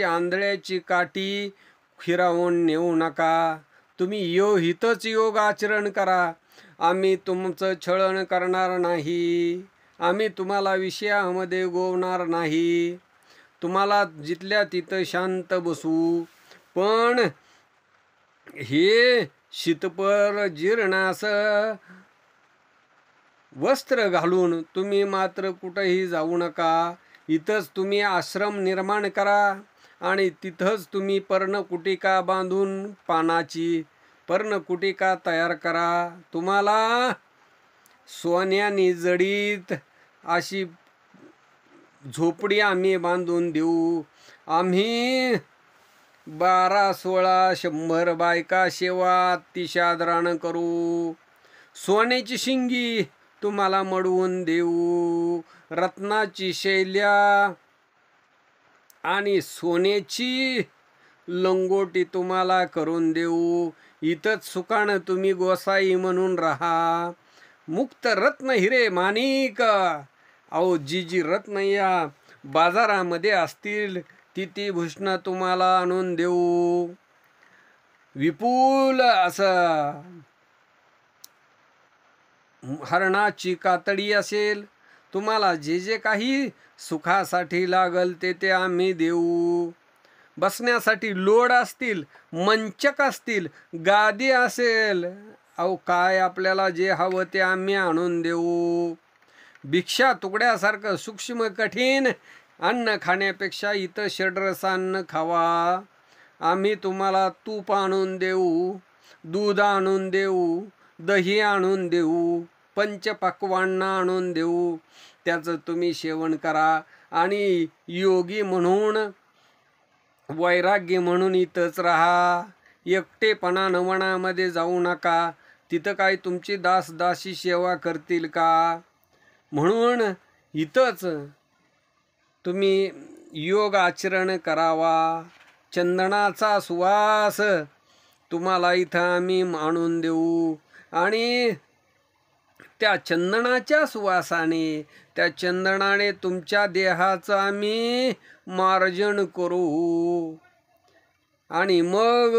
[SPEAKER 1] आंधळ्याची काठी फिरवून नेऊ नका. तुम्ही हितच योग आचरण करा. आम्ही तुमचं छळण करणार नाही. आम्ही तुम्हाला विषयामध्ये गोवणार नाही. तुम्हाला जिथल्या तिथं शांत बसू. पण हे शीतपर जीर्णास वस्त्र घालून तुम्ही मात्र कुठंही जाऊ नका. इथंच तुम्ही आश्रम निर्माण करा आणि तिथंच तुम्ही पर्णकुटिका बांधून पानाची पर्णकुटिका तयार करा. तुम्हाला सोन्याने जडीत अशी झोपडी आम्ही बांधून देऊ. आम्ही 12, 16, 100 बायका सेवा अतिशादरानं करू. सोन्याची शिंगी तुम्हाला मडवून देऊ. रत्नाची शैल्या आणि सोन्याची लंगोटी तुम्हाला करून देऊ. इथंच सुखानं तुम्ही गोसाई म्हणून राहा. मुक्त रत्न हिरे माणिक अहो जी रत्न या बाजारामध्ये असतील ती भूषणं तुम्हाला आणून देऊ. विपुल असं हरणाची कातडी असेल. तुम्हाला जे काही सुखासाठी लागल ते आम्ही देऊ. बसण्यासाठी लोड असतील, मंचक असतील, गादी असेल, अहो काय आपल्याला जे हवं ते आम्ही आणून देऊ. भिक्षा तुकड्यासारखं सूक्ष्म कठीण अन्न खाण्यापेक्षा इथं षड्रसान्न खावा. आम्ही तुम्हाला तूप आणून देऊ, दूध आणून देऊ, दही आणून देऊ, पंचपक्वान्न आणून देऊ. त्याचं तुम्ही सेवन करा आणि योगी म्हणून वैराग्य म्हणून इथंच राहा. एकटेपणानं वनामध्ये जाऊ नका. तिथं काय तुमची दासी सेवा करतील का? म्हणून इथंच तुम्ही योग आचरण करावा. चंदनाचा सुवास तुम्हाला इथं आम्ही आणून देऊ आणि त्या चंदनाच्या सुवासाने त्या चंदनाने तुमच्या देहाचं आम्ही मार्जन करू. आणि मग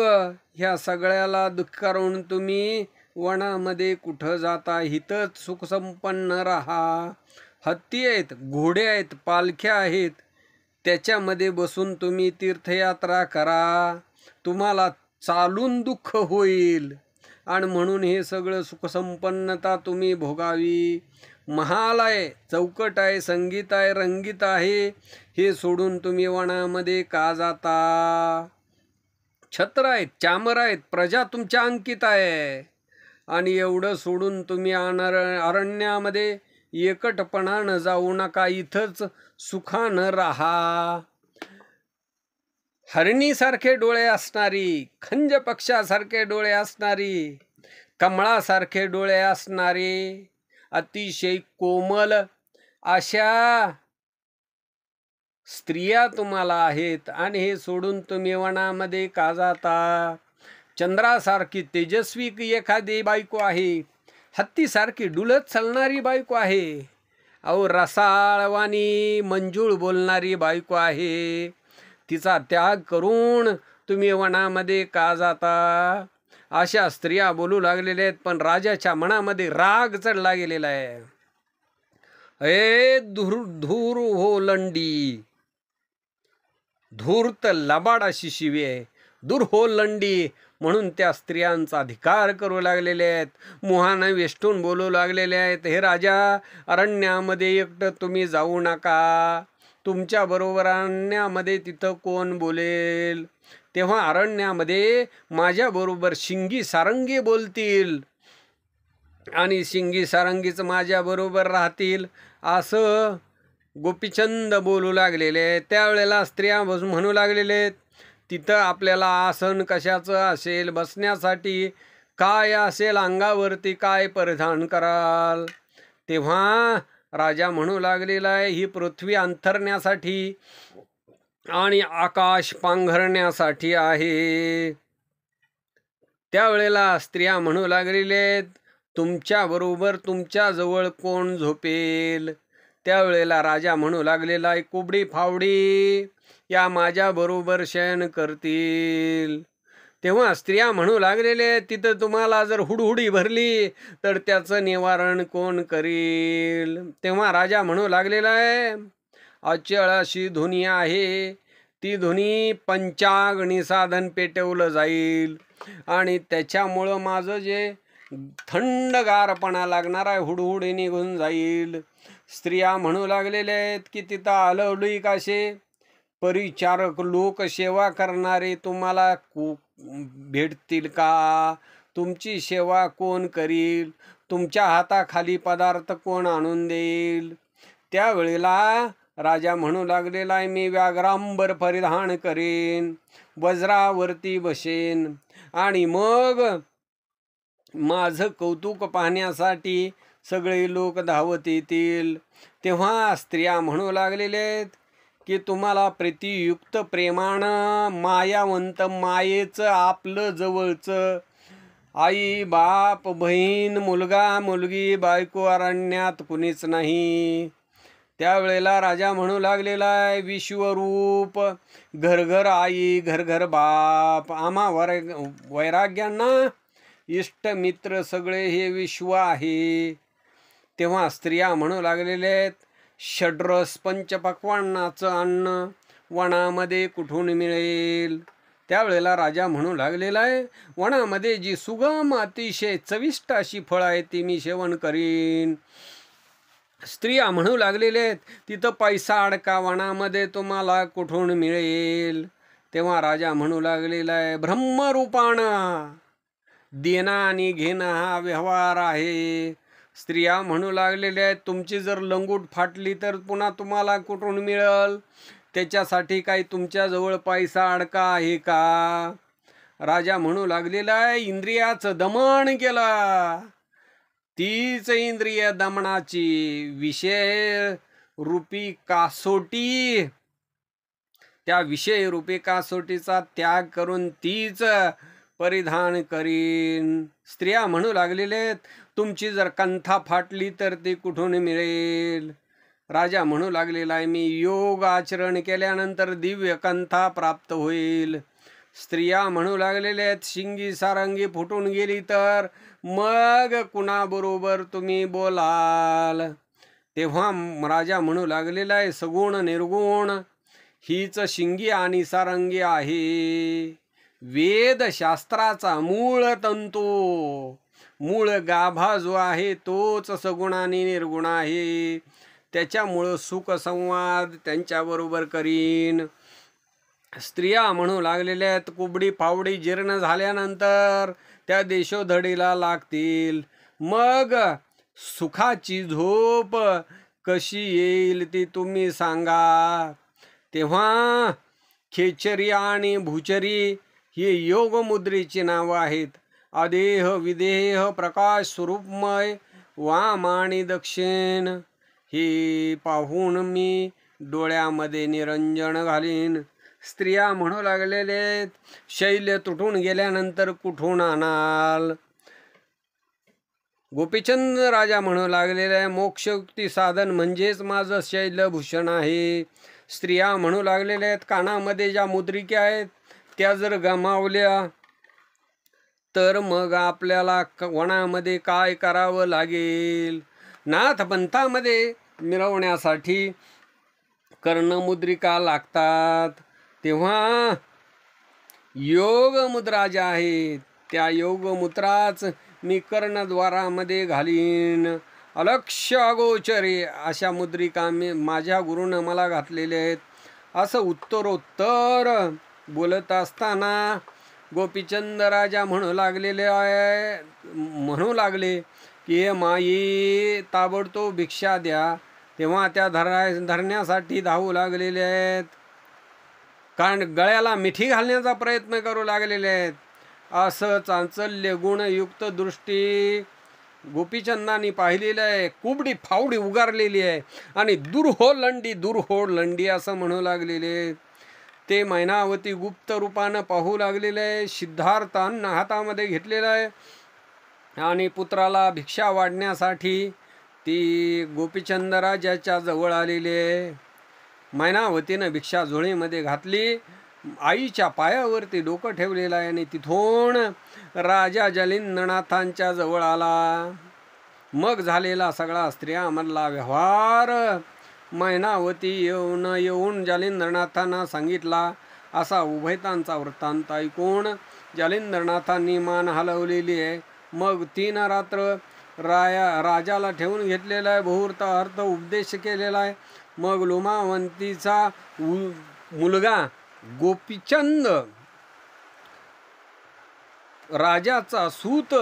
[SPEAKER 1] ह्या सगळ्याला दुःखारून तुम्ही वनामध्ये कुठं जाता. इथंच सुखसंपन्न राहा. हत्ती आहेत, घोडे आहेत, पालख्या आहेत, त्याच्यामध्ये बसून तुम्ही तीर्थयात्रा करा. तुम्हाला चालून दुःख होईल आणि म्हणून हे सगळं सुखसंपन्नता तुम्ही भोगावी. महाल आहे, चौकट आहे, संगीत आहे, रंगीत आहे, हे सोडून तुम्ही वनामध्ये का जाता? छत्र आहेत, चामर आहेत, प्रजा तुमच्या अंकित आहे आणि एवढं सोडून तुम्ही अरण्यामध्ये एकटपणानं जाऊ नका. इथंच सुखानं राहा. हरणीसारखे डोळे असणारी, खंज पक्षासारखे डोळे असणारी, कमळासारखे डोळे असणारे, अतिशय कोमल अशा स्त्रिया तुम्हाला आहेत आणि हे सोडून तुम्ही वनामध्ये का जाता? चंद्रासारखी तेजस्वी एखादी बायको आहे, हत्तीसारखी डुलत चालणारी बायको आहे, अहो रसाळवाणी मंजूळ बोलणारी बायको आहे. तिचा त्याग करून तुम्ही वनामध्ये का जाता? अशा स्त्रिया बोलू लागलेल्या आहेत. पण राजाच्या मनामध्ये राग चढला गेलेला आहे. धूर हो लंडी, धूर्त लबाड अशी शिवी आहे. दूर हो लंडी म्हणून त्या स्त्रियांचा अधिकार करू लागलेले आहेत. मोहानं वेष्टून बोलू लागलेले आहेत. हे राजा, अरण्यामध्ये एकटं तुम्ही जाऊ नका. तुमच्या बरोबर अरण्यामध्ये तिथं कोण बोलेल? तेव्हा अरण्यामध्ये माझ्या बरोबर शिंगी सारंगी बोलतील आणि शिंगी सारंगीच माझ्या बरोबर राहतील असं गोपीचंद बोलू लागलेले. त्यावेळेला स्त्रिया म्हणू लागलेले आहेत, तिथं आपल्याला आसन कशाचं असेल, बसण्यासाठी काय असेल, अंगावरती काय परिधान कराल? तेव्हा राजा म्हणू लागलेला आहे, ही पृथ्वी अंथरण्यासाठी आणि आकाश पांघरण्यासाठी आहे. त्यावेळेला स्त्रिया म्हणू लागलेले, तुमच्याबरोबर तुमच्याजवळ कोण झोपेल? त्यावेळेला राजा म्हणू लागलेला, कुबडी फावडी या माझ्याबरोबर शयन करतील. तेव्हा स्त्रिया म्हणू लागलेले, तिथं तुम्हाला जर हुडहुडी भरली तर त्याचं निवारण कोण करील? तेव्हा राजा म्हणू लागलेला आहे, अचळ अशी धुनी आहे, ती धुनी पंचाग्नी साधन पेटवलं जाईल आणि त्याच्यामुळं माझं जे थंडगारपणा लागणार आहे हुडहुडी निघून जाईल. स्त्रिया म्हणू लागलेले आहेत की तिथं अलौकिक असे परिचारक लोक, सेवा करणारे तुम्हाला भेटतील का? तुमची सेवा कोण करील? तुमच्या हाताखाली पदार्थ कोण आणून देईल? त्यावेळेला राजा म्हणू लागलेला आहे, मी व्याघ्रांबर परिधान करेन, वज्रावरती बसेन आणि मग माझं कौतुक पाहण्यासाठी सगळे लोक धावत येतील. तेव्हा स्त्रिया म्हणू लागलेले की तुम्हाला प्रीतियुक्त प्रेमानं मायावंत मायेचं आपलं जवळचं आई बाप बहीण मुलगा मुलगी बायको अरण्यात कुणीच नाही. त्यावेळेला राजा म्हणू लागलेला आहे, विश्वरूप घर घर आई घर घर बाप, आम्हा वैराग्यांना इष्ट मित्र सगळे हे विश्व आहे. तेव्हा स्त्रिया म्हणू लागलेले आहेत, षड्रस पंचपक्वान्नाचं अन्न वनामध्ये कुठून मिळेल? त्यावेळेला राजा म्हणू लागलेला आहे, वनामध्ये जी सुगम अतिशय चविष्ट अशी फळं आहेत ती मी सेवन करीन. स्त्रिया म्हणू लागलेले आहेत, तिथं पैसा अडका वनामध्ये तुम्हाला कुठून मिळेल? तेव्हा राजा म्हणू लागलेला आहे, ब्रह्मरूपानं देणं आणि घेणं हा व्यवहार आहे. स्त्रिया म्हणू लागलेल्या आहेत, तुमची जर लंगूट फाटली तर पुन्हा तुम्हाला कुठून मिळेल? त्याच्यासाठी काही तुमच्याजवळ पैसा अडका आहे का? राजा म्हणू लागलेला आहे, इंद्रियाचं दमन केलं, तीच इंद्रिय दमनाची विषय रूपी कासोटी, त्या विषय रूपी कासोटीचा त्याग करून तीच परिधान करीन. स्त्रिया म्हणू लागलेले, तुमची जर कंथा फाटली तर ती कुठून मिळेल? राजा म्हणू लागलेला आहे, मी योग आचरण केल्यानंतर दिव्य कंथा प्राप्त होईल. स्त्रिया म्हणू लागलेले आहेत, शिंगी सारंगी फुटून गेली तर मग कुणाबरोबर तुम्ही बोलाल? तेव्हा राजा म्हणू लागलेला आहे, सगुण निर्गुण हीच शिंगी आणि सारंगी आहे. वेदशास्त्राचा मूळ तंतू, मूळ गाभा जो आहे तोच सगुण आणि निर्गुण आहे. त्याच्यामुळं सुखसंवाद त्यांच्याबरोबर करीन. स्त्रिया म्हणू लागलेल्या आहेत, कुबडी फावडी जीर्ण झाल्यानंतर त्या देशोधडीला लागतील, मग सुखाची झोप कशी येईल ती तुम्ही सांगा. तेव्हा खेचरी आणि भूचरी ही योगमुद्रेची नावं आहेत. अदेह विदेह प्रकाश स्वरूपमय वाम आणि दक्षिण हे पाहून मी डोळ्यामध्ये निरंजन घालीन. स्त्रिया म्हणू लागलेले, शैल्य तुटून गेल्यानंतर कुठून आणाल? गोपीचंद राजा म्हणू लागलेले, मोक्षयुक्ती साधन म्हणजेच माझं शैलभूषण आहे. स्त्रिया म्हणू लागलेल्या आहेत, कानामध्ये ज्या मुद्रिका आहेत त्या जर गमावल्या तर मग आपल्याला वनामध्ये काय करावं लागेल? नाथपंथामध्ये मिरवण्यासाठी कर्णमुद्रिका लागतात. तेव्हा योगमुद्रा ज्या आहेत त्या योगमुद्राच मी कर्णद्वारामध्ये घालीन. अलक्ष्य अगोचरे अशा मुद्रिका मी माझ्या गुरुनं मला घातलेल्या आहेत. असं उत्तरोत्तर बोलत असताना गोपीचंद राजा म्हणू लागले की हे माई ताबडतोब भिक्षा द्या. तेव्हा त्या धरण्यासाठी धावू लागलेले आहेत, कारण गळ्याला मिठी घालण्याचा प्रयत्न करू लागलेले आहेत. असं चांचल्य गुणयुक्त दृष्टी गोपीचंदांनी पाहिलेलं आहे. कुबडी फावडी उगारलेली आहे आणि दूर हो लंडी असं म्हणू लागलेले. ते मैनावती गुप्त रूपानं पाहू लागलेले आहे. सिद्धार्थांना हातामध्ये घेतलेलं आहे आणि पुत्राला भिक्षा वाढण्यासाठी ती गोपीचंद राजाच्या जवळ आलेली आहे. मैनावतीनं भिक्षा झोळीमध्ये घातली, आईच्या पायावरती डोकं ठेवलेलं आहे आणि तिथून राजा जालिंद्रनाथांच्या जवळ आला. मग झालेला सगळा स्त्रियामधला व्यवहार मैनावती येऊन जालिंद्रनाथांना सांगितला. असा उभयतांचा वृत्तांत ऐकून जालिंद्रनाथांनी मान हलवलेली आहे. मग 3 रात्र राजाला ठेवून घेतलेला आहे, बहुर्त अर्थ उपदेश केलेला आहे. मग लोमावंतीचा मुलगा गोपीचंद राजाचा सूत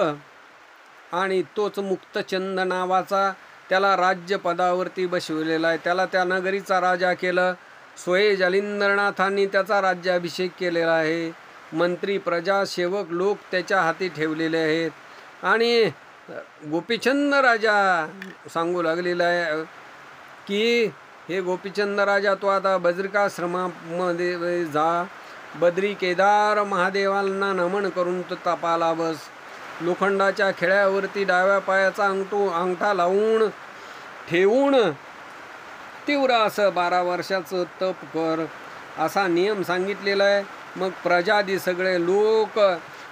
[SPEAKER 1] आणि तोच मुक्तचंद नावाचा, त्याला राज्यपदावरती बसवलेला आहे. त्याला त्या नगरीचा राजा केलं. स्वयं जालिंद्रनाथांनी त्याचा राज्याभिषेक केलेला आहे. मंत्री, प्रजा, सेवक लोक त्याच्या हाती ठेवलेले आहेत. आणि गोपीचंद राजा सांगू लागलेला आहे की हे गोपीचंद राजा, तो आता बद्रिकाश्रमामध्ये जा, बद्री केदार महादेवांना नमन करून तो तपाला बस. लोखंडाच्या खिळ्यावरती डाव्या पायाचा अंगठा लावून ठेवून तीव्र असं 12 वर्षाचं तप कर, असा नियम सांगितलेला आहे. मग प्रजादी सगळे लोक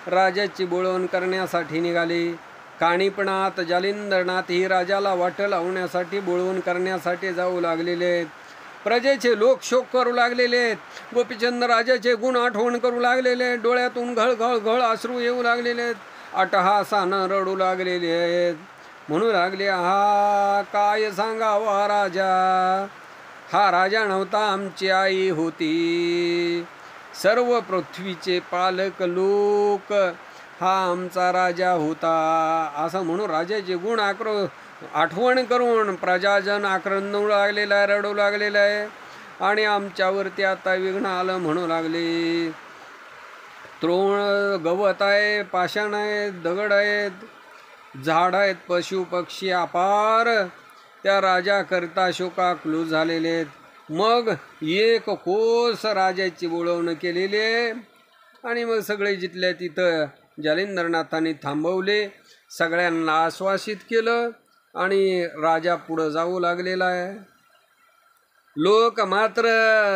[SPEAKER 1] राजाची बोळवण करण्यासाठी निघाले. काणिपनाथ, जालिंद्रनाथ ही राजाला वाट लावण्यासाठी बोळवण करण्यासाठी जाऊ लागलेले आहेत. प्रजेचे लोक शोक करू लागलेले आहेत. गोपीचंद राजाचे गुण आठवण करू लागलेले आहेत. डोळ्यातून घळ अश्रू येऊ लागलेले आहेत. अट्टहासानं रडू लागलेले आहेत. म्हणू लागले, हा काय सांगावा राजा, हा राजा नव्हता, आमची आई होती. सर्व पृथ्वीचे पालक लोक हा आमचा राजा होता. असं म्हणून राजाचे गुण आठवण करून प्रजाजन आक्रंदू लागलेला आहे, रडू लागलेला आहे. आणि आमच्यावरती आता विघ्न आलं म्हणू लागले. तृण, गवत आहे, पाषाण आहेत, दगड आहेत, झाड आहेत, पशु पक्षी अपार त्या राजाकरता शोकाकुल झालेले आहेत. मग 1 कोस राजाची बोळवण केलेली आहे. आणि मग सगळे जिथल्या तिथं जालिंद्रनाथांनी थांबवले, सगळ्यांना आश्वासित केलं आणि राजा पुढं जाऊ लागलेला आहे. लोक मात्र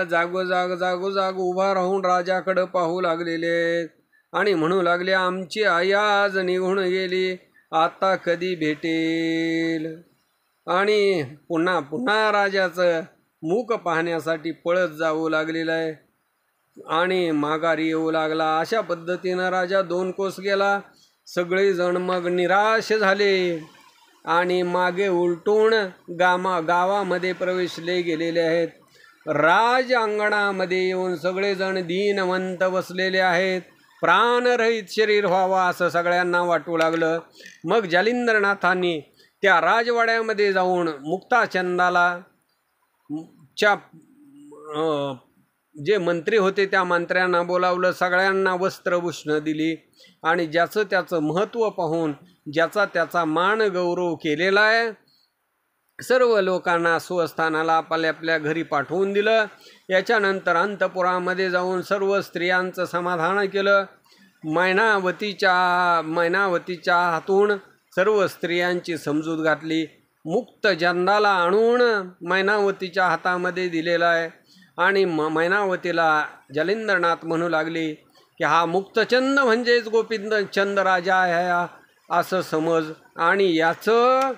[SPEAKER 1] जागोजाग उभा राहून राजाकडं पाहू लागलेले आणि म्हणू लागले, आमची आई आज निघून गेली, आता कधी भेटेल. आणि पुन्हा राजाचं मुख पाहण्यासाठी पळत जाऊ लागलेला आहे आणि माघारी येऊ लागला. अशा पद्धतीनं राजा 2 कोस गेला. सगळेजण मग निराश झाले आणि मागे उलटून गावामध्ये प्रवेशले गेलेले आहेत. राज अंगणामध्ये येऊन सगळेजण दीनवंत बसलेले आहेत. प्राणरहित शरीर व्हावा असं सगळ्यांना वाटू लागलं. मग जालिंद्रनाथांनी त्या राजवाड्यामध्ये जाऊन मुक्ताचंदाला जे मंत्री होते त्या मंत्र्यांना बोलावलं, सगळ्यांना वस्त्रभूषणं दिली आणि ज्याचं त्याचं महत्त्व पाहून ज्याचा त्याचा मान गौरव केलेला आहे. सर्व लोकांना स्वस्थानाला आपल्या घरी पाठवून दिलं. याच्यानंतर अंतपुरामध्ये जाऊन सर्व स्त्रियांचं समाधान केलं. मैनावतीच्या हातून सर्व स्त्रियांची समजूत घातली. मुक्तचंदाला आणून मैनावतीच्या हातामध्ये दिलेला आहे आणि मैनावतीला जालिंद्रनाथ म्हणू लागले की हा मुक्तचंद म्हणजेच गोपीचंद राजा आहे असं समज आणि याचं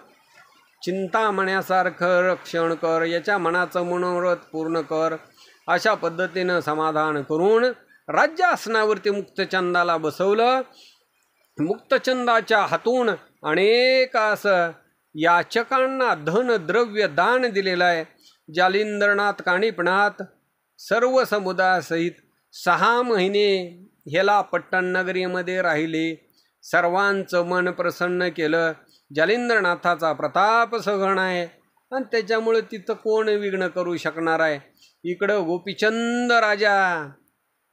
[SPEAKER 1] चिंतामण्यासारखं रक्षण कर, याच्या मनाचं मनोरथ पूर्ण कर. अशा पद्धतीनं समाधान करून राज्यासनावरती मुक्तचंदाला बसवलं. मुक्तचंदाच्या हातून अनेक असं याचकांना धन द्रव्य दान दिलेलं आहे. जालिंद्रनाथ, काणिपनाथ सर्व समुदायासहित 6 महिने ह्याला पट्टणनगरीमध्ये राहिले. सर्वांचं मन प्रसन्न केलं. जालिंद्रनाथाचा प्रताप सघन आहे आणि त्याच्यामुळे तिथं कोण विघ्न करू शकणार आहे. इकडं गोपीचंद राजा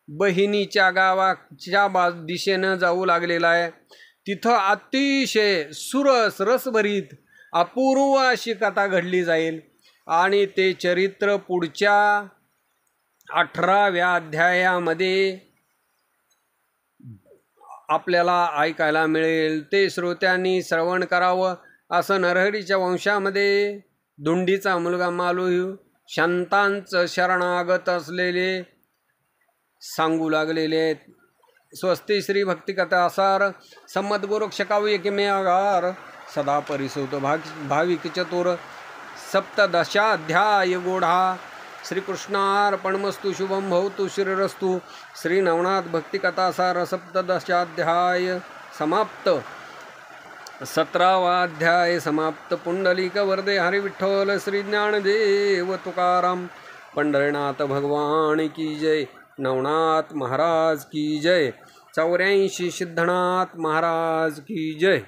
[SPEAKER 1] बहिणीच्या गावाच्या दिशेनं जाऊ लागलेला आहे. तिथं अतिशय सुरस रसभरीत अपूर्व अशी कथा घडली जाईल आणि ते चरित्र पुढच्या 18व्या अध्यायामध्ये आपल्याला ऐकायला मिळेल ते श्रोत्यांनी श्रवण करावं. असं नरहरीच्या वंशामध्ये धुंडीचा मुलगा मालू शांतांचं शरणागत असलेले सांगू लागलेले आहेत. स्वस्ती श्री भक्तिकथासार संमत गोरक्ष काव्य किमेगार सदा परिसुत भाविक चतुर सप्तदशाध्याय गोढा. श्रीकृष्णार्पणमस्तु. शुभम भवतु श्रीरस्तु. श्री नवनाथ भक्तिकथासार सप्तदशाध्याय समाप्त. 17वा अध्याय समाप्त. पुंडलिक वरदे हरी विठ्ठल. श्री ज्ञानदेव तुकाराम. पंढरीनाथ भगवान की जय. नवनाथ महाराज की जय. 84 सिद्धनाथ महाराज की जय.